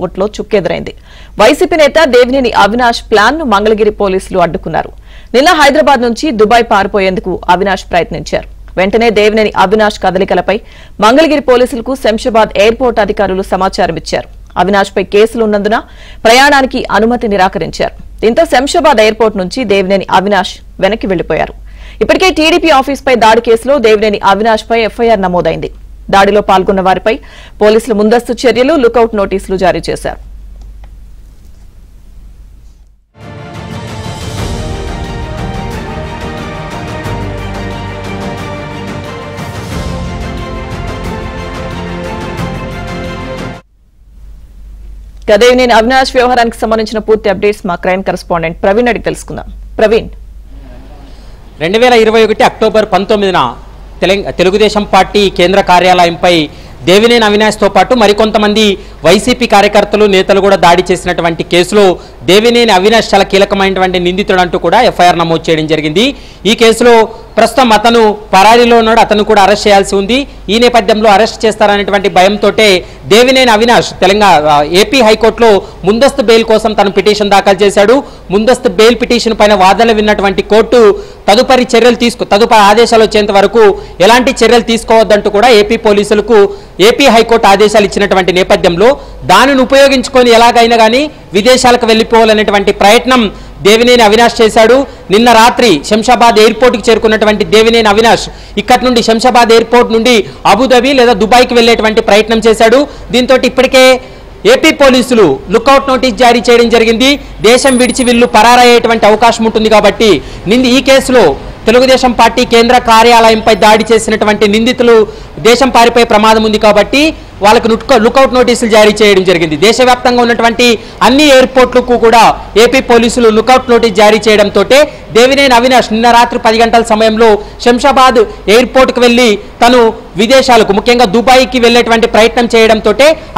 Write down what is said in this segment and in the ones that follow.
Airport లో చుక్కెదురైంది. YCP నేత Devineni Avinash plan ను మంగళగిరి పోలీసులు అడ్డుకున్నారు. నిన్న హైదరాబాద్ నుంచి దుబాయ్ పారిపోయేందుకు అవినాష్ ప్రయత్నించారు. వెంటనే దేవినేని అవినాష్ కదలికలపై మంగళగిరి పోలీసులకు శంషాబాద్ ఎయిర్పోర్ట్ అధికారులు సమాచారం ఇచ్చారు. అవినాష్ పై కేసులున్నందున ప్రయాణానికి అనుమతి నిరాకరించారు. దీంతో శంషాబాద్ ఎయిర్పోర్ట్ నుంచి దేవినేని అవినాష్ వెనక్కి వెళ్లిపోయారు. ఇప్పటికే టీడీపీ ఆఫీస్ పై దాడి కేసులో దేవినేని అవినాష్ పై ఎఫ్ఐఆర్ నమోదైంది. దాడిలో పాల్గొన్న వారిపై పోలీసులు ముందస్తు చర్యలు, లుకౌట్ నోటీసులు జారీ చేశారు. దేవినేని అవినాష్ వ్యవహారానికి సంబంధించిన పూర్తి అప్డేట్స్ మా క్రైమ్ కరెస్పాండెంట్ ప్రవీణ్ అడిగి తెలుసుకుందాం. ప్రవీణ్, 2021 అక్టోబర్ 19న తెలుగుదేశం పార్టీ కేంద్ర కార్యాలయంపై దేవినేని అవినాష్తో పాటు మరికొంతమంది వైసీపీ కార్యకర్తలు, నేతలు కూడా దాడి చేసినటువంటి కేసులో దేవినేని అవినాష్ చాలా కీలకమైనటువంటి నిందితుడు అంటూ కూడా ఎఫ్ఐఆర్ నమోదు చేయడం జరిగింది. ఈ కేసులో ప్రస్తుతం అతను పరారీలో ఉన్నాడు. అతను కూడా అరెస్ట్ చేయాల్సి ఉంది. ఈ నేపథ్యంలో అరెస్ట్ చేస్తారనేటువంటి భయంతో దేవినేని అవినాష్ ఏపీ హైకోర్టులో ముందస్తు బెయిల్ కోసం తను పిటిషన్ దాఖలు చేశాడు. ముందస్తు బెయిల్ పిటిషన్ పైన వాదనలు విన్నటువంటి కోర్టు తదుపరి ఆదేశాలు వచ్చేంత వరకు ఎలాంటి చర్యలు తీసుకోవద్దంటూ కూడా ఏపీ పోలీసులకు ఏపీ హైకోర్టు ఆదేశాలు ఇచ్చినటువంటి నేపథ్యంలో దానిని ఉపయోగించుకొని ఎలాగైనా కానీ విదేశాలకు వెళ్లిపోవాలనేటువంటి ప్రయత్నం దేవినేని అవినాష్ చేశాడు. నిన్న రాత్రి శంషాబాద్ ఎయిర్పోర్ట్కి చేరుకున్నటువంటి దేవినేని అవినాష్ ఇక్కడి నుండి శంషాబాద్ ఎయిర్పోర్ట్ నుండి అబుదాబి లేదా దుబాయ్కి వెళ్లేటువంటి ప్రయత్నం చేశాడు. దీంతో ఇప్పటికే ఏపీ పోలీసులు లుకౌట్ నోటీస్ జారీ చేయడం జరిగింది. దేశం విడిచి వీళ్ళు పరారయ్యేటువంటి అవకాశం ఉంటుంది కాబట్టి ఈ కేసులో తెలుగుదేశం పార్టీ కేంద్ర కార్యాలయంపై దాడి చేసినటువంటి నిందితులు దేశం పారిపోయే ప్రమాదం ఉంది కాబట్టి వాళ్ళకు లుకౌట్ నోటీసులు జారీ చేయడం జరిగింది. దేశవ్యాప్తంగా ఉన్నటువంటి అన్ని ఎయిర్పోర్ట్లకు కూడా ఏపీ పోలీసులు లుకౌట్ నోటీస్ జారీ చేయడంతో దేవినేని అవినాష్ నిన్న రాత్రి 10 గంటల సమయంలో శంషాబాద్ ఎయిర్పోర్ట్కి వెళ్లి తను విదేశాలకు ముఖ్యంగా దుబాయ్కి వెళ్లేటువంటి ప్రయత్నం చేయడంతో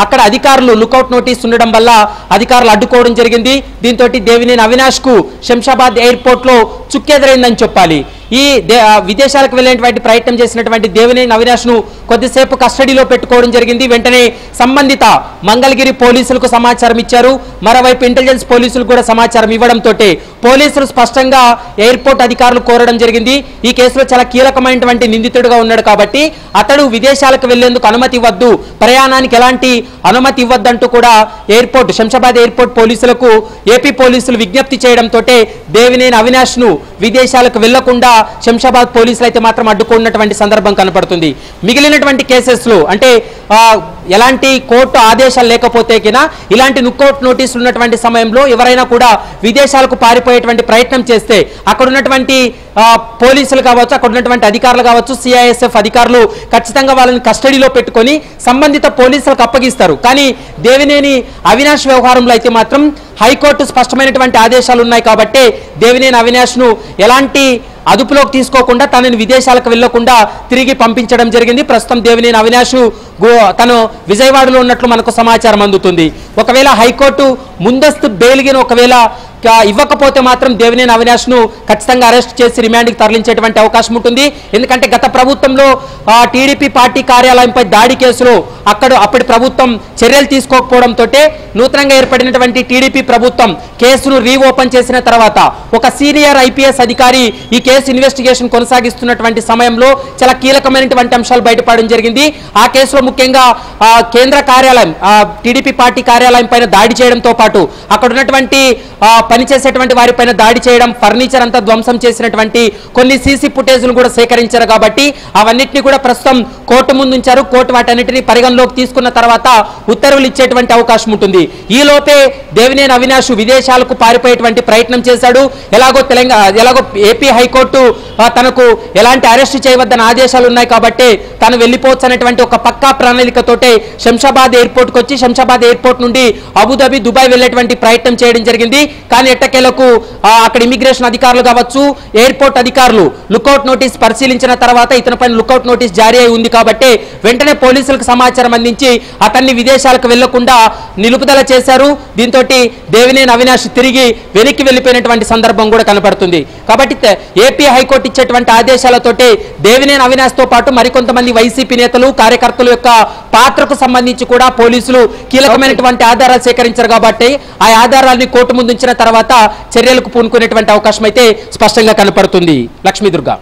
అక్కడ అధికారులు లుకౌట్ నోటీస్ ఉండడం వల్ల అధికారులు అడ్డుకోవడం జరిగింది. దీంతో దేవినేని అవినాష్ కు శంషాబాద్ ఎయిర్పోర్ట్ లో చుక్కెదురైందని చెప్పాలి. ఈ విదేశాలకు వెళ్లేటువంటి ప్రయత్నం చేసినటువంటి దేవినేని అవినాష్ ను కొద్దిసేపు కస్టడీలో పెట్టుకోవడం జరిగింది. వెంటనే సంబంధిత మంగళగిరి పోలీసులకు సమాచారం ఇచ్చారు. మరోవైపు ఇంటెలిజెన్స్ పోలీసులు కూడా సమాచారం ఇవ్వడంతో పోలీసులు స్పష్టంగా ఎయిర్పోర్ట్ అధికారులు కోరడం జరిగింది. ఈ కేసులో చాలా కీలకమైనటువంటి నిందితుడిగా ఉన్నాడు కాబట్టి అతడు విదేశాలకు వెళ్లేందుకు అనుమతి ఇవ్వద్దు, ప్రయాణానికి ఎలాంటి అనుమతి ఇవ్వద్దంటూ కూడా శంషాబాద్ ఎయిర్పోర్ట్ పోలీసులకు ఏపీ పోలీసులు విజ్ఞప్తి చేయడంతో దేవినేని అవినాష్ ను విదేశాలకు వెళ్లకుండా శంషాబాద్ పోలీసులు అయితే మాత్రం అడ్డుకున్నటువంటి సందర్భం కనపడుతుంది. మిగిలినటువంటి కేసెస్ లో అంటే ఎలాంటి కోర్టు ఆదేశాలు లేకపోతే కినా ఇలాంటి లుకౌట్ నోటీసులు ఉన్నటువంటి సమయంలో ఎవరైనా కూడా విదేశాలకు పారిపోయేటువంటి ప్రయత్నం చేస్తే అక్కడ ఉన్నటువంటి పోలీసులు కావచ్చు, అక్కడ ఉన్నటువంటి అధికారులు కావచ్చు, సిఐఎస్ఎఫ్ అధికారులు ఖచ్చితంగా వాళ్ళని కస్టడీలో పెట్టుకొని సంబంధిత పోలీసులకు అప్పగిస్తారు. కానీ దేవినేని అవినాష్ వ్యవహారంలో అయితే మాత్రం హైకోర్టు స్పష్టమైనటువంటి ఆదేశాలు ఉన్నాయి కాబట్టి దేవినేని అవినాష్ ను ఎలాంటి అదుపులోకి తీసుకోకుండా తనని విదేశాలకు వెళ్లకుండా తిరిగి పంపించడం జరిగింది. ప్రస్తుతం దేవినేని అవినాష్ తను విజయవాడలో ఉన్నట్లు మనకు సమాచారం అందుతుంది. ఒకవేళ హైకోర్టు ముందస్తు బెయిల్గిన ఒకవేళ ఇవ్వకపోతే మాత్రం దేవినేని అవినాష్ ను ఖచ్చితంగా అరెస్ట్ చేసి రిమాండ్కి తరలించేటువంటి అవకాశం ఉంటుంది. ఎందుకంటే గత ప్రభుత్వంలో టీడీపీ పార్టీ కార్యాలయంపై దాడి కేసులో అప్పటి ప్రభుత్వం చర్యలు తీసుకోకపోవడంతో నూతనంగా ఏర్పడినటువంటి టీడీపీ ప్రభుత్వం కేసును రీఓపెన్ చేసిన తర్వాత ఒక సీనియర్ ఐపీఎస్ అధికారి ఈ కేసు ఇన్వెస్టిగేషన్ కొనసాగిస్తున్నటువంటి సమయంలో చాలా కీలకమైనటువంటి అంశాలు బయటపడడం జరిగింది. ఆ కేసులో ముఖ్యంగా కేంద్ర కార్యాలయం టీడీపీ పార్టీ కార్యాలయం పైన దాడి చేయడంతో పాటు అక్కడ ఉన్నటువంటి పనిచేసేటువంటి వారిపైన దాడి చేయడం, ఫర్నిచర్ అంతా ధ్వంసం చేసినటువంటి కొన్ని సీసీ ఫుటేజ్ను కూడా సేకరించారు కాబట్టి అవన్నిటిని కూడా ప్రస్తుతం కోర్టు ముందు ఉంచారు. కోర్టు వాటన్నిటిని పరిగణలోకి తీసుకున్న తర్వాత ఉత్తర్వులు ఇచ్చేటువంటి అవకాశం ఉంటుంది. ఈ లోపే దేవినేని అవినాష్ విదేశాలకు పారిపోయేటువంటి ప్రయత్నం చేశాడు. ఎలాగో ఏపీ హైకోర్టు తనకు ఎలాంటి అరెస్ట్ చేయవద్దన్న ఆదేశాలు ఉన్నాయి కాబట్టి తాను వెళ్లిపోవచ్చు అనేటువంటి ఒక పక్కా ప్రణాళికతోటే శంషాబాద్ ఎయిర్పోర్ట్కి వచ్చి శంషాబాద్ ఎయిర్పోర్ట్ నుండి అబుదాబి, దుబాయ్ వెళ్లేటువంటి ప్రయత్నం చేయడం జరిగింది. కానీ కానీ ఎట్టకేలకు అక్కడ ఇమిగ్రేషన్ అధికారులు కావచ్చు, ఎయిర్పోర్ట్ అధికారులు లుకౌట్ నోటీస్ పరిశీలించిన తర్వాత ఇతనిపైన లుకౌట్ నోటీస్ జారీ అయి ఉంది కాబట్టి వెంటనే పోలీసులకు సమాచారం అందించి అతన్ని విదేశాలకు వెళ్లకుండా నిలుపుదల చేశారు. దీంతో దేవినేని అవినాష్ తిరిగి వెనక్కి వెళ్లిపోయినటువంటి సందర్భం కూడా కనపడుతుంది. కాబట్టి ఏపీ హైకోర్టు ఇచ్చేటువంటి ఆదేశాలతోటి దేవినేని అవినాష్ తో పాటు మరికొంతమంది వైసీపీ నేతలు కార్యకర్తల యొక్క పాత్రకు సంబంధించి కూడా పోలీసులు కీలకమైనటువంటి ఆధారాలు సేకరించారు. కాబట్టి ఆ ఆధారాన్ని కోర్టు ముందు ఉంచిన తర్వాత చర్యలకు పూనుకునేటువంటి అవకాశం అయితే స్పష్టంగా కనపడుతుంది. లక్ష్మీ దుర్గా.